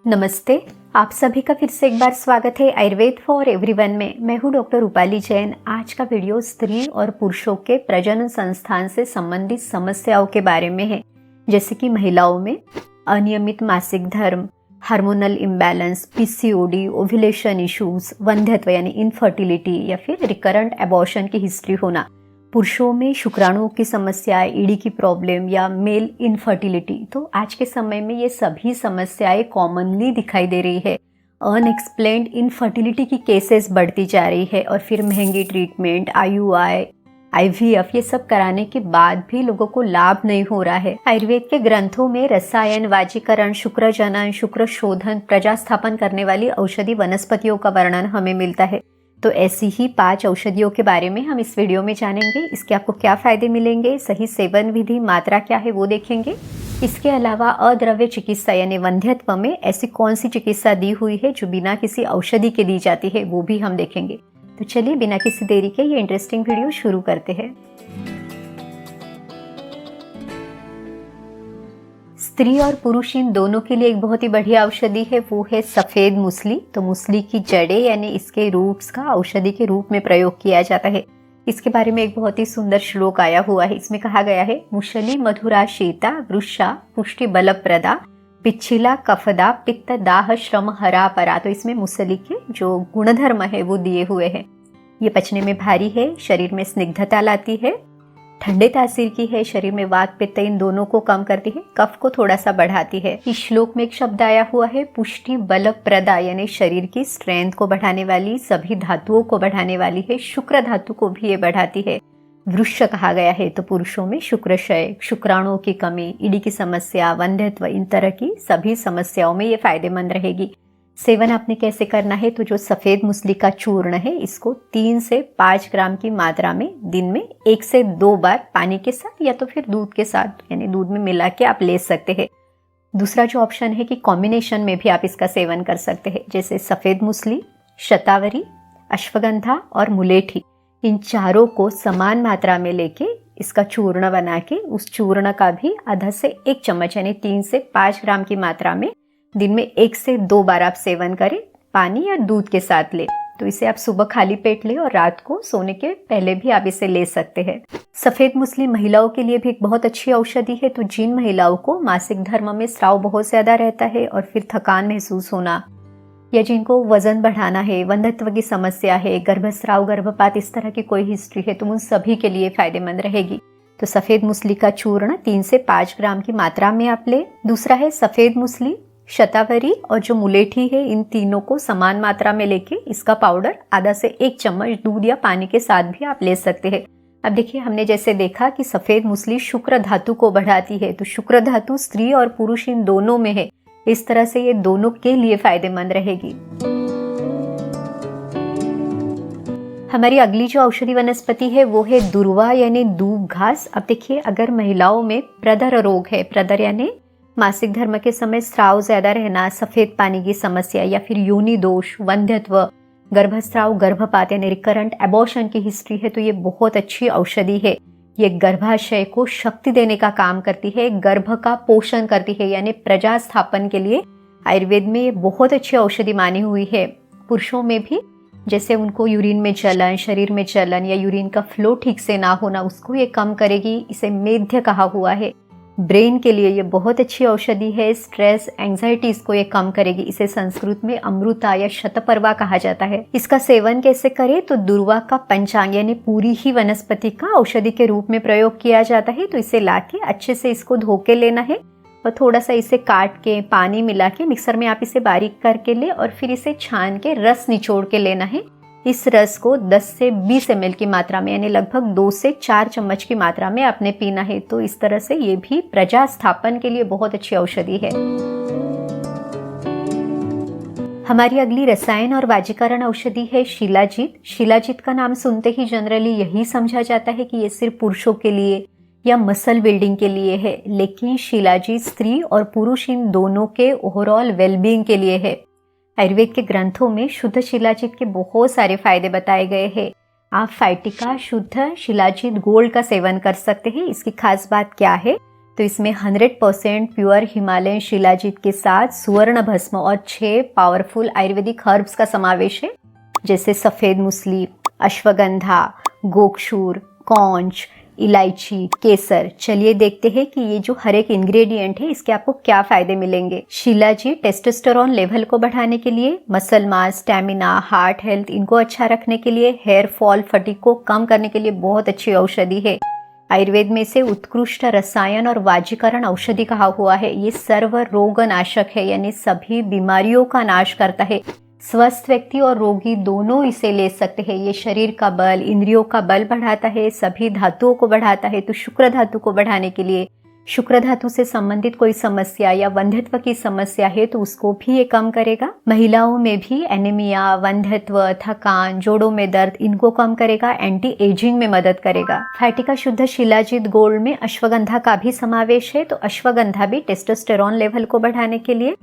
नमस्ते। आप सभी का फिर से एक बार स्वागत है आयुर्वेद फॉर एवरीवन में। मैं हूँ डॉक्टर रूपाली जैन। आज का वीडियो स्त्री और पुरुषों के प्रजनन संस्थान से संबंधित समस्याओं के बारे में है, जैसे कि महिलाओं में अनियमित मासिक धर्म, hormonal imbalance, PCOD, ovulation issues, वंध्यत्व यानी इनफर्टिलिटी या फिर रिकरेंट एबॉर्शन की हिस्ट्री होना, पुरुषों में शुक्राणुओं की समस्या, ईडी की प्रॉब्लम या मेल इनफर्टिलिटी। तो आज के समय में ये सभी समस्याएं कॉमनली दिखाई दे रही है। अनएक्सप्लेन्ड इनफर्टिलिटी की केसेस बढ़ती जा रही है और फिर महंगी ट्रीटमेंट, आईयूआई, आईवीएफ ये सब कराने के बाद भी लोगों को लाभ नहीं हो रहा है। आयुर्वेद के ग्रंथों में रसायन, वाजीकरण, शुक्र जनन, शुक्र शोधन, प्रजास्थापन करने वाली औषधि वनस्पतियों का वर्णन हमें मिलता है। तो ऐसी ही 5 औषधियों के बारे में हम इस वीडियो में जानेंगे। इसके आपको क्या फायदे मिलेंगे, सही सेवन विधि, मात्रा क्या है वो देखेंगे। इसके अलावा अद्रव्य चिकित्सा यानी वंध्यत्व में ऐसी कौन सी चिकित्सा दी हुई है जो बिना किसी औषधि के दी जाती है, वो भी हम देखेंगे। तो चलिए बिना किसी देरी के ये इंटरेस्टिंग वीडियो शुरू करते हैं। स्त्री और पुरुष इन दोनों के लिए एक बहुत ही बढ़िया औषधि है, वो है सफेद मूसली। तो मूसली की जड़ें यानी इसके रूट्स का औषधि के रूप में प्रयोग किया जाता है। इसके बारे में एक बहुत ही सुंदर श्लोक आया हुआ है। इसमें कहा गया है, मुशली मधुरा शीता वृषा पुष्टि बलप्रदा पिच्छिला कफदा पित्त दाह श्रम हरा परा। तो इसमें मूसली के जो गुणधर्म है वो दिए हुए हैं। ये पचने में भारी है, शरीर में स्निग्धता लाती है, ठंडे तासीर की है, शरीर में वात पित्त इन दोनों को कम करती है, कफ को थोड़ा सा बढ़ाती है। इस श्लोक में एक शब्द आया हुआ है पुष्टि बल प्रदा यानी शरीर की स्ट्रेंथ को बढ़ाने वाली, सभी धातुओं को बढ़ाने वाली है, शुक्र धातु को भी ये बढ़ाती है। वृक्ष कहा गया है। तो पुरुषों में शुक्राशय, शुक्राणुओं की कमी, ईडी की समस्या, वंध्यत्व, इन तरह की सभी समस्याओं में ये फायदेमंद रहेगी। सेवन आपने कैसे करना है, तो जो सफेद मूसली का चूर्ण है इसको 3 से 5 ग्राम की मात्रा में दिन में 1 से 2 बार पानी के साथ या तो फिर दूध के साथ यानी दूध में मिला के आप ले सकते हैं। दूसरा जो ऑप्शन है कि कॉम्बिनेशन में भी आप इसका सेवन कर सकते हैं, जैसे सफेद मूसली, शतावरी, अश्वगंधा और मुलेठी, इन चारों को समान मात्रा में लेके इसका चूर्ण बना के उस चूर्ण का भी आधा से 1 चम्मच यानी 3 से 5 ग्राम की मात्रा में दिन में 1 से 2 बार आप सेवन करें, पानी या दूध के साथ ले। तो इसे आप सुबह खाली पेट ले और रात को सोने के पहले भी आप इसे ले सकते हैं। सफेद मूसली महिलाओं के लिए भी एक बहुत अच्छी औषधि है। तो जिन महिलाओं को मासिक धर्म में स्राव बहुत ज्यादा रहता है और फिर थकान महसूस होना, या जिनको वजन बढ़ाना है, वंध्यत्व की समस्या है, गर्भस्राव, गर्भपात इस तरह की कोई हिस्ट्री है, तो उन सभी के लिए फायदेमंद रहेगी। तो सफेद मूसली का चूर्ण 3 से 5 ग्राम की मात्रा में आप ले। दूसरा है सफेद मूसली, शतावरी और जो मुलेठी है, इन तीनों को समान मात्रा में लेके इसका पाउडर आधा से 1 चम्मच दूध या पानी के साथ भी आप ले सकते हैं। अब देखिए, हमने जैसे देखा कि सफेद मूसली शुक्र धातु को बढ़ाती है, तो शुक्र धातु स्त्री और पुरुष इन दोनों में है, इस तरह से ये दोनों के लिए फायदेमंद रहेगी। हमारी अगली जो औषधि वनस्पति है वो है दुर्वा यानी दूब घास। अब देखिए, अगर महिलाओं में प्रदर रोग है, प्रदर यानी मासिक धर्म के समय स्राव ज्यादा रहना, सफेद पानी की समस्या या फिर योनि दोष, वंध्यत्व, गर्भस्राव, गर्भपात यानी रिकरेंट एबॉर्शन की हिस्ट्री है, तो ये बहुत अच्छी औषधि है। ये गर्भाशय को शक्ति देने का काम करती है, गर्भ का पोषण करती है, यानी प्रजा स्थापन के लिए आयुर्वेद में ये बहुत अच्छी औषधि मानी हुई है। पुरुषों में भी जैसे उनको यूरिन में जलन, शरीर में जलन या यूरिन का फ्लो ठीक से ना होना, उसको ये कम करेगी। इसे मेध्य कहा हुआ है। ब्रेन के लिए ये बहुत अच्छी औषधि है। स्ट्रेस, एंजाइटी इसको ये कम करेगी। इसे संस्कृत में अमृता या शतपर्वा कहा जाता है। इसका सेवन कैसे करें, तो दुर्वा का पंचांग यानी पूरी ही वनस्पति का औषधि के रूप में प्रयोग किया जाता है। तो इसे लाके अच्छे से इसको धो के लेना है और थोड़ा सा इसे काट के पानी मिला के मिक्सर में आप इसे बारीक करके ले और फिर इसे छान के रस निचोड़ के लेना है। इस रस को 10 से 20 ml की मात्रा में यानी लगभग 2 से 4 चम्मच की मात्रा में आपने पीना है। तो इस तरह से ये भी प्रजा स्थापन के लिए बहुत अच्छी औषधि है। हमारी अगली रसायन और वाजीकरण औषधि है शिलाजीत। शिलाजीत का नाम सुनते ही जनरली यही समझा जाता है कि ये सिर्फ पुरुषों के लिए या मसल बिल्डिंग के लिए है, लेकिन शिलाजीत स्त्री और पुरुष इन दोनों के ओवरऑल वेलबींग के लिए है। आयुर्वेद के ग्रंथों में शुद्ध शिलाजीत के बहुत सारे फायदे बताए गए हैं। आप फाइटिका शुद्ध शिलाजीत गोल्ड का सेवन कर सकते हैं। इसकी खास बात क्या है, तो इसमें 100% प्योर हिमालयन शिलाजीत के साथ सुवर्ण भस्म और 6 पावरफुल आयुर्वेदिक हर्ब्स का समावेश है, जैसे सफेद मूसली, अश्वगंधा, गोक्षूर, कौंच, इलायची, केसर। चलिए देखते हैं कि ये जो हर एक इंग्रेडिएंट है इसके आपको क्या फायदे मिलेंगे। शिलाजीत टेस्टोस्टेरोन लेवल को बढ़ाने के लिए, muscle mass, stamina, heart health इनको अच्छा रखने के लिए, हेयर फॉल, फटीग को कम करने के लिए बहुत अच्छी औषधि है। आयुर्वेद में इसे उत्कृष्ट रसायन और वाजीकरण औषधि कहा हुआ है। ये सर्व रोग नाशक है, यानी सभी बीमारियों का नाश करता है। स्वस्थ व्यक्ति और रोगी दोनों इसे ले सकते हैं। ये शरीर का बल, इंद्रियों का बल बढ़ाता है, सभी धातुओं को बढ़ाता है। तो शुक्र धातु को बढ़ाने के लिए, शुक्र धातु से संबंधित कोई समस्या या वंध्यत्व की समस्या है तो उसको भी ये कम करेगा। महिलाओं में भी एनीमिया, वंध्यत्व, थकान, जोड़ों में दर्द, इनको कम करेगा। एंटी एजिंग में मदद करेगा। फैटिका शुद्ध शिलाजीत गोल्ड में अश्वगंधा का भी समावेश है, तो अश्वगंधा भी टेस्टोस्टेरोन लेवल को बढ़ाने के लिए,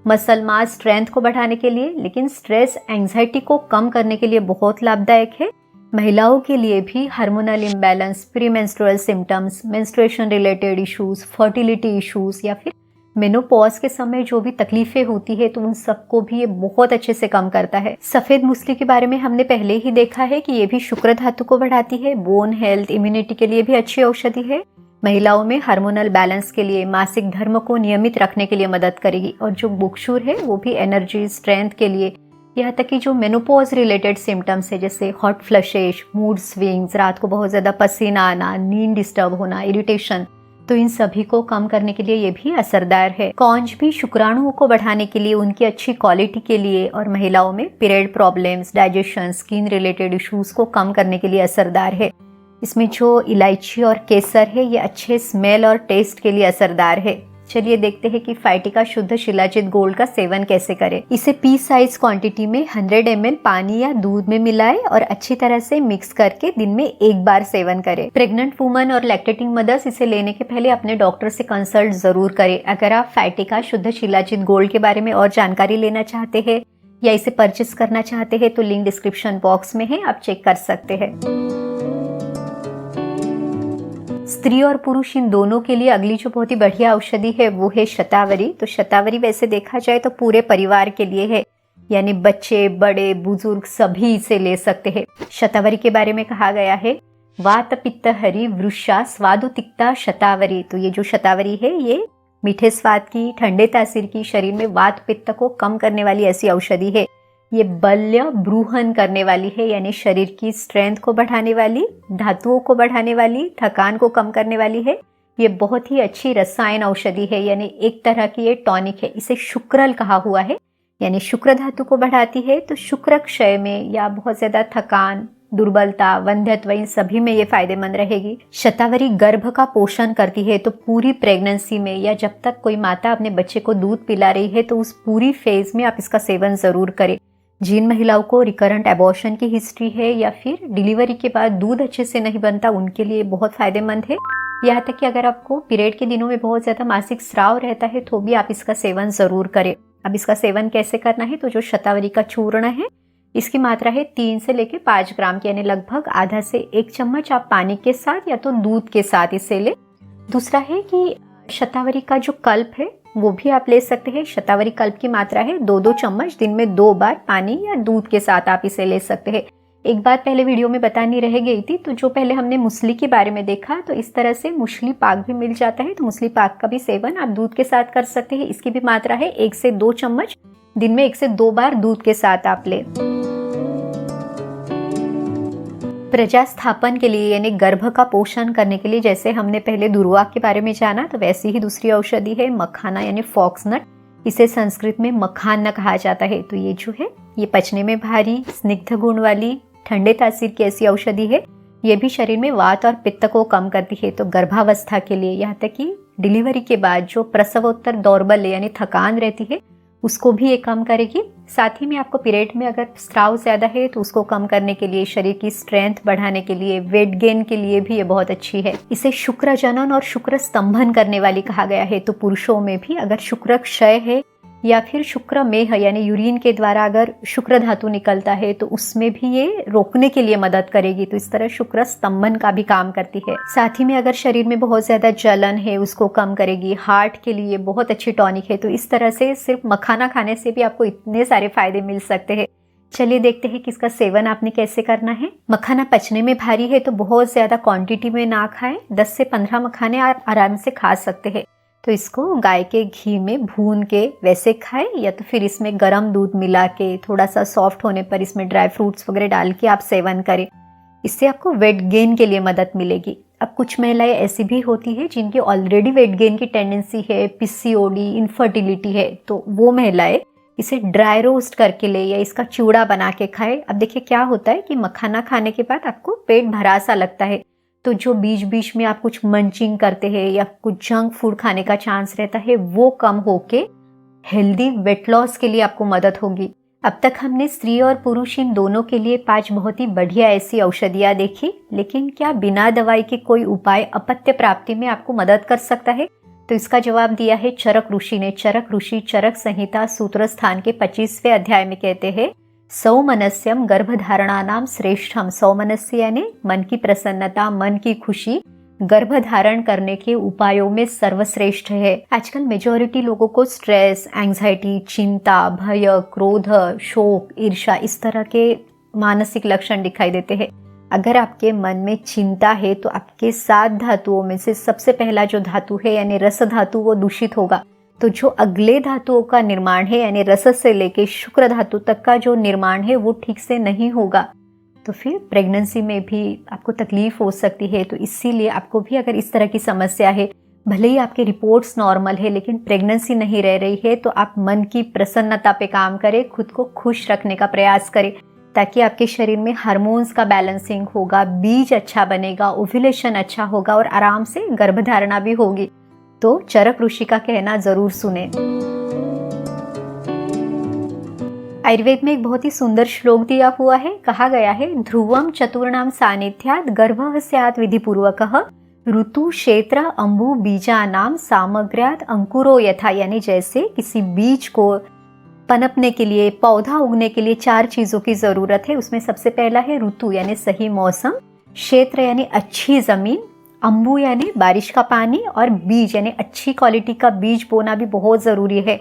मसल मास स्ट्रेंथ को बढ़ाने के लिए, लेकिन स्ट्रेस एंजाइटी को कम करने के लिए बहुत लाभदायक है। महिलाओं के लिए भी hormonal imbalance, premenstrual symptoms, menstruation related issues, fertility issues या फिर मेनोपॉज के समय जो भी तकलीफें होती है तो उन सबको भी ये बहुत अच्छे से कम करता है। सफेद मूसली के बारे में हमने पहले ही देखा है कि ये भी शुक्र धातु को बढ़ाती है। बोन हेल्थ, इम्यूनिटी के लिए भी अच्छी औषधि है। महिलाओं में हार्मोनल बैलेंस के लिए, मासिक धर्म को नियमित रखने के लिए मदद करेगी। और जो गोक्षूर है वो भी एनर्जी, स्ट्रेंथ के लिए, यहाँ तक कि जो मेनोपॉज रिलेटेड सिम्टम्स है जैसे हॉट फ्लशेस, मूड स्विंग्स, रात को बहुत ज्यादा पसीना आना, नींद डिस्टर्ब होना, इरिटेशन, तो इन सभी को कम करने के लिए ये भी असरदार है। कॉन्च भी शुक्राणुओं को बढ़ाने के लिए, उनकी अच्छी क्वालिटी के लिए और महिलाओं में period problems, digestion, skin related issues को कम करने के लिए असरदार है। इसमें जो इलायची और केसर है ये अच्छे स्मेल और टेस्ट के लिए असरदार है। चलिए देखते हैं कि फैटिका शुद्ध शिलाजीत गोल्ड का सेवन कैसे करें। इसे पी साइज क्वांटिटी में 100 ml पानी या दूध में मिलाएं और अच्छी तरह से मिक्स करके दिन में एक बार सेवन करें। प्रेग्नेंट वुमन और लैक्टेटिंग मदर्स इसे लेने के पहले अपने डॉक्टर से कंसल्ट जरूर करें। अगर आप फैटिका शुद्ध शिलाजीत गोल्ड के बारे में और जानकारी लेना चाहते हैं या इसे परचेस करना चाहते हैं तो लिंक डिस्क्रिप्शन बॉक्स में है, आप चेक कर सकते हैं। स्त्री और पुरुष इन दोनों के लिए अगली जो बहुत ही बढ़िया औषधि है वो है शतावरी। तो शतावरी वैसे देखा जाए तो पूरे परिवार के लिए है, यानी बच्चे, बड़े, बुजुर्ग सभी इसे ले सकते हैं। शतावरी के बारे में कहा गया है, वात पित्त हरि वृषा स्वादु तिक्ता शतावरी। तो ये जो शतावरी है ये मीठे स्वाद की, ठंडे तासीर की, शरीर में वात पित्त को कम करने वाली ऐसी औषधि है। ये बल्य ब्रूहन करने वाली है, यानी शरीर की स्ट्रेंथ को बढ़ाने वाली, धातुओं को बढ़ाने वाली, थकान को कम करने वाली है। ये बहुत ही अच्छी रसायन औषधि है, यानी एक तरह की ये टॉनिक है। इसे शुक्रल कहा हुआ है, यानी शुक्र धातु को बढ़ाती है। तो शुक्र क्षय में या बहुत ज्यादा थकान, दुर्बलता, वंध्यत्व, इन सभी में ये फायदेमंद रहेगी। शतावरी गर्भ का पोषण करती है, तो पूरी प्रेगनेंसी में या जब तक कोई माता अपने बच्चे को दूध पिला रही है तो उस पूरी फेज में आप इसका सेवन जरूर करें। जिन महिलाओं को रिकरेंट एबॉर्शन की हिस्ट्री है या फिर डिलीवरी के बाद दूध अच्छे से नहीं बनता, उनके लिए बहुत फायदेमंद है। यहाँ तक कि अगर आपको पीरियड के दिनों में बहुत ज्यादा मासिक स्राव रहता है तो भी आप इसका सेवन जरूर करें। अब इसका सेवन कैसे करना है, तो जो शतावरी का चूर्ण है इसकी मात्रा है 3 से लेकर 5 ग्राम की, यानी लगभग आधा से 1 चम्मच आप पानी के साथ या तो दूध के साथ इसे ले। दूसरा है कि शतावरी का जो कल्प है वो भी आप ले सकते हैं। शतावरी कल्प की मात्रा है 2-2 चम्मच, दिन में 2 बार पानी या दूध के साथ आप इसे ले सकते हैं। एक बात पहले वीडियो में बतानी रह गई थी, तो जो पहले हमने मूसली के बारे में देखा तो इस तरह से मूसली पाक भी मिल जाता है, तो मूसली पाक का भी सेवन आप दूध के साथ कर सकते हैं। इसकी भी मात्रा है 1 से 2 चम्मच, दिन में 1 से 2 बार दूध के साथ आप ले। प्रजा स्थापन के लिए यानी गर्भ का पोषण करने के लिए, जैसे हमने पहले दुर्वा के बारे में जाना, तो वैसी ही दूसरी औषधि है मखाना यानी फॉक्सनट। इसे संस्कृत में मखाना कहा जाता है। तो ये जो है ये पचने में भारी, स्निग्ध गुण वाली, ठंडे तासीर की ऐसी औषधि है। ये भी शरीर में वात और पित्त को कम करती है। तो गर्भावस्था के लिए, यहाँ तक कि डिलीवरी के बाद जो प्रसवोत्तर दौर्बल्य यानी थकान रहती है उसको भी ये कम करेगी। साथ ही में आपको पीरियड में अगर स्राव ज्यादा है तो उसको कम करने के लिए, शरीर की स्ट्रेंथ बढ़ाने के लिए, वेट गेन के लिए भी ये बहुत अच्छी है। इसे शुक्र जनन और शुक्र स्तंभन करने वाली कहा गया है। तो पुरुषों में भी अगर शुक्र क्षय है या फिर शुक्र मेह यानी यूरिन के द्वारा अगर शुक्र धातु निकलता है तो उसमें भी ये रोकने के लिए मदद करेगी। तो इस तरह शुक्र स्तंभन का भी काम करती है। साथ ही में अगर शरीर में बहुत ज्यादा जलन है उसको कम करेगी। हार्ट के लिए बहुत अच्छी टॉनिक है। तो इस तरह से सिर्फ मखाना खाने से भी आपको इतने सारे फायदे मिल सकते हैं। चलिए देखते हैं कि इसका सेवन आपने कैसे करना है। मखाना पचने में भारी है तो बहुत ज्यादा क्वांटिटी में ना खाएं। 10 से 15 मखाने आप आराम से खा सकते हैं। तो इसको गाय के घी में भून के वैसे खाएं या तो फिर इसमें गर्म दूध मिला के थोड़ा सा सॉफ्ट होने पर इसमें ड्राई फ्रूट्स वगैरह डाल के आप सेवन करें। इससे आपको वेट गेन के लिए मदद मिलेगी। अब कुछ महिलाएं ऐसी भी होती है जिनकी ऑलरेडी वेट गेन की टेंडेंसी है, पीसीओडी, इनफर्टिलिटी है, तो वो महिलाएं इसे ड्राई रोस्ट करके ले या इसका चूड़ा बना के खाए। अब देखिए क्या होता है कि मखाना खाने के बाद आपको पेट भरा सा लगता है, तो जो बीच बीच में आप कुछ मंचिंग करते हैं या कुछ जंक फूड खाने का चांस रहता है वो कम होके हेल्दी वेट लॉस के लिए आपको मदद होगी। अब तक हमने स्त्री और पुरुष इन दोनों के लिए 5 बहुत ही बढ़िया ऐसी औषधियां देखी, लेकिन क्या बिना दवाई के कोई उपाय अपत्य प्राप्ति में आपको मदद कर सकता है? तो इसका जवाब दिया है चरक ऋषि ने। चरक ऋषि चरक संहिता सूत्र स्थान के 25वें अध्याय में कहते हैं, सौमनस्यम गर्भधारणानाम श्रेष्ठम। सौमनस्य यानी मन की प्रसन्नता, मन की खुशी गर्भधारण करने के उपायों में सर्वश्रेष्ठ है। आजकल मेजॉरिटी लोगों को स्ट्रेस, एंजाइटी, चिंता, भय, क्रोध, शोक, ईर्ष्या इस तरह के मानसिक लक्षण दिखाई देते हैं। अगर आपके मन में चिंता है तो आपके 7 धातुओं में से सबसे पहला जो धातु है यानी रस धातु वो दूषित होगा। तो जो अगले धातुओं का निर्माण है यानी रस से लेके शुक्र धातु तक का जो निर्माण है वो ठीक से नहीं होगा, तो फिर प्रेगनेंसी में भी आपको तकलीफ हो सकती है। तो इसीलिए आपको भी अगर इस तरह की समस्या है, भले ही आपके रिपोर्ट्स नॉर्मल है लेकिन प्रेगनेंसी नहीं रह रही है, तो आप मन की प्रसन्नता पे काम करें, खुद को खुश रखने का प्रयास करें ताकि आपके शरीर में हार्मोन्स का बैलेंसिंग होगा, बीज अच्छा बनेगा, ओव्यूलेशन अच्छा होगा और आराम से गर्भधारणा भी होगी। तो चरक ऋषि का कहना जरूर सुने। आयुर्वेद में एक बहुत ही सुंदर श्लोक दिया हुआ है। कहा गया है, ध्रुवम चतुर्णाम सानिध्यात गर्भः स्यात् विधिपूर्वकः ऋतु क्षेत्र अंबु बीजानाम सामग्र्यात अंकुरो यथा। यानी जैसे किसी बीज को पनपने के लिए, पौधा उगने के लिए 4 चीजों की जरूरत है। उसमें सबसे पहला है ऋतु यानी सही मौसम, क्षेत्र यानी अच्छी जमीन, अंबु यानी बारिश का पानी और बीज यानी अच्छी क्वालिटी का बीज बोना भी बहुत जरूरी है,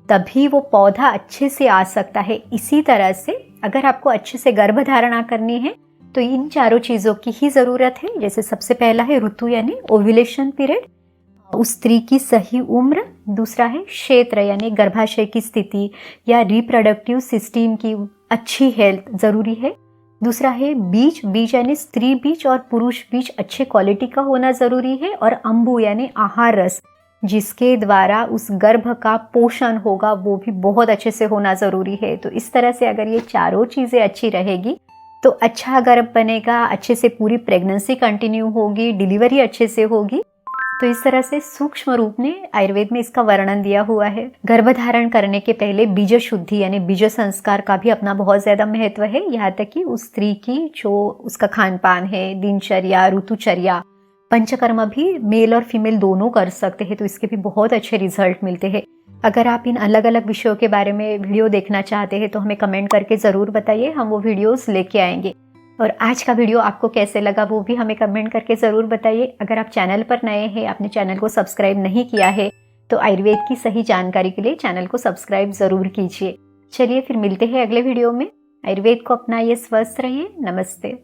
तभी वो पौधा अच्छे से आ सकता है। इसी तरह से अगर आपको अच्छे से गर्भधारणा करनी है तो इन 4 चीजों की ही जरूरत है। जैसे सबसे पहला है ऋतु यानी ओव्यूलेशन पीरियड, उस स्त्री की सही उम्र। दूसरा है क्षेत्र यानी गर्भाशय की स्थिति या रिप्रोडक्टिव सिस्टम की अच्छी हेल्थ जरूरी है। दूसरा है बीज, बीज यानी स्त्री बीज और पुरुष बीज अच्छे क्वालिटी का होना जरूरी है। और अंबु यानी आहार रस, जिसके द्वारा उस गर्भ का पोषण होगा वो भी बहुत अच्छे से होना जरूरी है। तो इस तरह से अगर ये 4 चीजें अच्छी रहेगी तो अच्छा गर्भ बनेगा, अच्छे से पूरी प्रेगनेंसी कंटिन्यू होगी, डिलीवरी अच्छे से होगी। तो इस तरह से सूक्ष्म रूप में आयुर्वेद में इसका वर्णन दिया हुआ है। गर्भधारण करने के पहले बीज शुद्धि यानी बीज संस्कार का भी अपना बहुत ज्यादा महत्व है। यहाँ तक कि उस स्त्री की जो उसका खान पान है, दिनचर्या, ऋतुचर्या, पंचकर्म भी मेल और फीमेल दोनों कर सकते हैं, तो इसके भी बहुत अच्छे रिजल्ट मिलते हैं। अगर आप इन अलग अलग विषयों के बारे में वीडियो देखना चाहते हैं तो हमें कमेंट करके ज़रूर बताइए, हम वो वीडियोस लेके आएंगे। और आज का वीडियो आपको कैसे लगा वो भी हमें कमेंट करके ज़रूर बताइए। अगर आप चैनल पर नए हैं, आपने चैनल को सब्सक्राइब नहीं किया है, तो आयुर्वेद की सही जानकारी के लिए चैनल को सब्सक्राइब ज़रूर कीजिए। चलिए फिर मिलते हैं अगले वीडियो में। आयुर्वेद को अपनाइए, स्वस्थ रहिए। नमस्ते।